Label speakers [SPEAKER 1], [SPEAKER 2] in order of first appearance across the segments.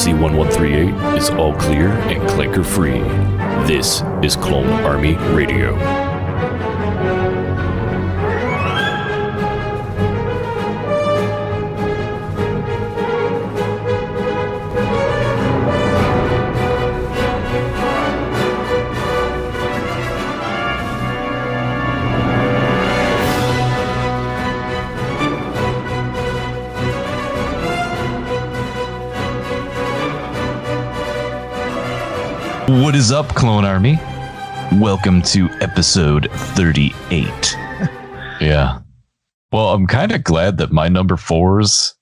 [SPEAKER 1] Frequency 1138 is all clear and clanker free. This is Clone Army Radio.
[SPEAKER 2] What is up, Clone Army? Welcome to episode 38. Yeah. Well, I'm kind of glad that my number 4s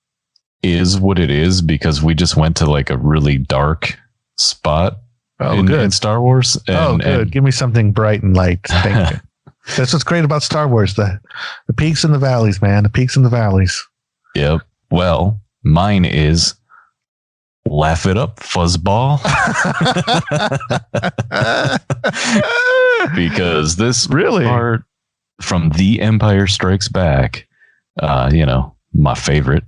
[SPEAKER 2] is what it is because we just went to like a really dark spot in Star Wars.
[SPEAKER 3] And, good. Give me something bright and light. Thank you. That's what's great about Star Wars. The peaks and the valleys, man. The peaks and the valleys.
[SPEAKER 2] Yep. Well, mine is Laugh It Up, Fuzzball. Because this part from The Empire Strikes Back, my favorite,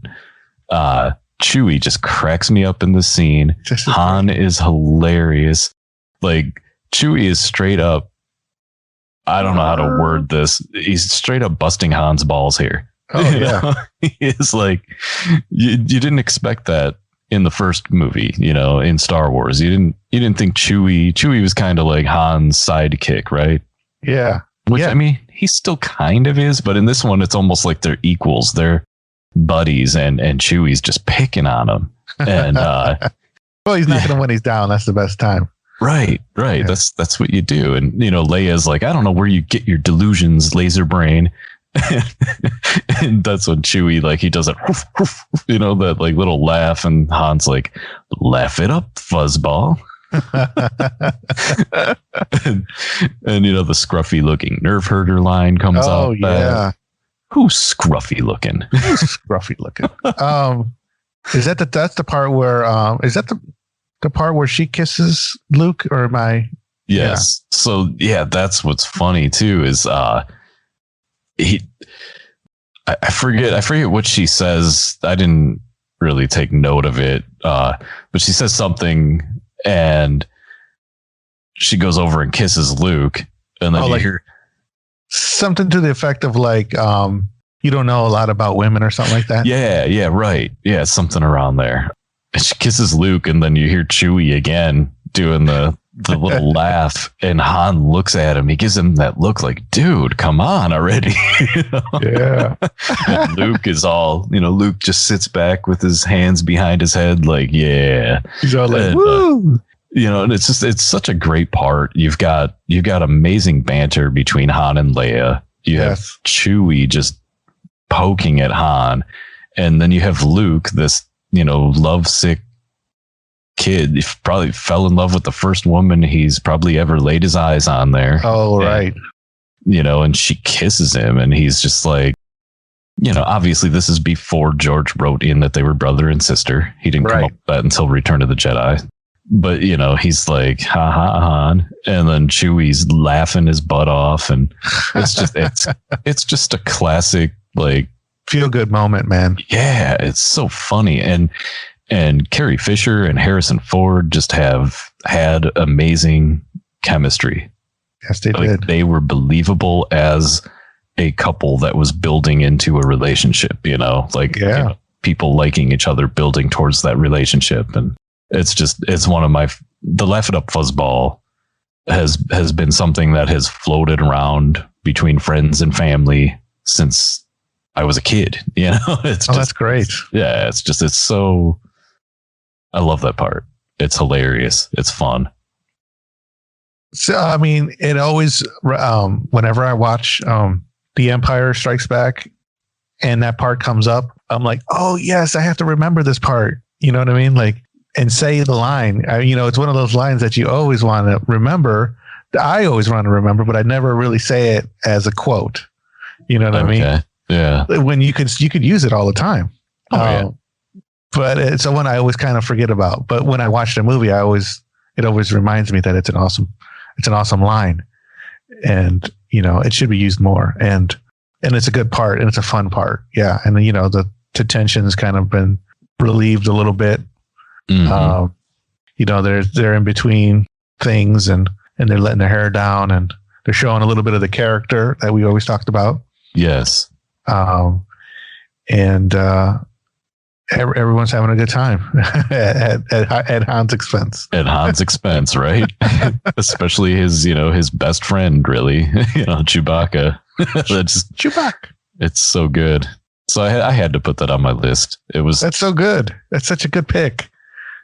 [SPEAKER 2] Chewie just cracks me up in the scene. Han is hilarious. Like, Chewie is straight up, I don't know how to word this. He's straight up busting Han's balls here.
[SPEAKER 3] Oh, yeah.
[SPEAKER 2] He is like, you didn't expect that in the first movie, in Star Wars. You didn't think Chewie was kind of like Han's sidekick, right?
[SPEAKER 3] Yeah.
[SPEAKER 2] Which, I mean, he still kind of is, but in this one, it's almost like they're equals. They're buddies, and Chewie's just picking on him. And
[SPEAKER 3] well, he's knocking him when he's down. That's the best time.
[SPEAKER 2] Right. Yeah. That's what you do. And Leia's like, I don't know where you get your delusions, laser brain. And that's when Chewie, like, he does it, that like little laugh, and Han's like, laugh it up, fuzzball. and the scruffy looking nerve herder line comes out.
[SPEAKER 3] Oh yeah.
[SPEAKER 2] Who's scruffy looking?
[SPEAKER 3] Scruffy looking. Is that that's the part where is that the part where she kisses Luke, or am I?
[SPEAKER 2] Yes. Yeah. So yeah, that's what's funny too, is I forget what she says. I didn't really take note of it. But she says something, and she goes over and kisses Luke, and then you hear
[SPEAKER 3] something to the effect of like, you don't know a lot about women or something like that.
[SPEAKER 2] Yeah, right. Yeah, something around there. And she kisses Luke, and then you hear Chewie again doing the little laugh, and Han looks at him. He gives him that look like, dude, come on already.
[SPEAKER 3] Yeah.
[SPEAKER 2] And Luke is all, Luke just sits back with his hands behind his head, like, yeah.
[SPEAKER 3] He's all like, woo.
[SPEAKER 2] And it's such a great part. You've got amazing banter between Han and Leia. You have Chewie just poking at Han, and then you have Luke, this, lovesick kid. He probably fell in love with the first woman he's probably ever laid his eyes on there.
[SPEAKER 3] Oh, right.
[SPEAKER 2] And she kisses him, and he's just like, obviously this is before George wrote in that they were brother and sister. He didn't come up with that until Return of the Jedi. But, he's like, ha ha, Han. And then Chewie's laughing his butt off. And it's just, it's just a classic, like,
[SPEAKER 3] feel good moment, man.
[SPEAKER 2] Yeah. It's so funny. And Carrie Fisher and Harrison Ford just have had amazing chemistry.
[SPEAKER 3] Yes, they did.
[SPEAKER 2] They were believable as a couple that was building into a relationship, people liking each other, building towards that relationship. And it's one of the Laugh It Up Fuzzball has been something that has floated around between friends and family since I was a kid,
[SPEAKER 3] that's great.
[SPEAKER 2] Yeah. It's so, I love that part. It's hilarious. It's fun.
[SPEAKER 3] So, I mean, it always, whenever I watch The Empire Strikes Back and that part comes up, I'm like, oh, yes, I have to remember this part. You know what I mean? Like, and say the line. It's one of those lines that you always want to remember. I always want to remember, but I never really say it as a quote. You know what I mean?
[SPEAKER 2] Yeah.
[SPEAKER 3] When you could use it all the time.
[SPEAKER 2] Oh, yeah.
[SPEAKER 3] But it's one I always kind of forget about. But when I watch the movie, it always reminds me that it's an awesome line, and it should be used more. And it's a good part, and it's a fun part. Yeah, and the tension's kind of been relieved a little bit
[SPEAKER 2] Mm-hmm.
[SPEAKER 3] They're in between things and they're letting their hair down and they're showing a little bit of the character that we always talked about.
[SPEAKER 2] Yes.
[SPEAKER 3] Everyone's having a good time at Han's expense.
[SPEAKER 2] At Han's expense, right? Especially his best friend, really, Chewbacca.
[SPEAKER 3] Chewbacca.
[SPEAKER 2] It's so good. So I had to put that on my list.
[SPEAKER 3] That's so good. That's such a good pick.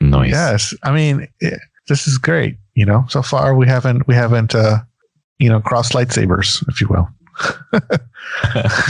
[SPEAKER 2] Nice.
[SPEAKER 3] Yes, I mean this is great. So far we haven't crossed lightsabers, if you will.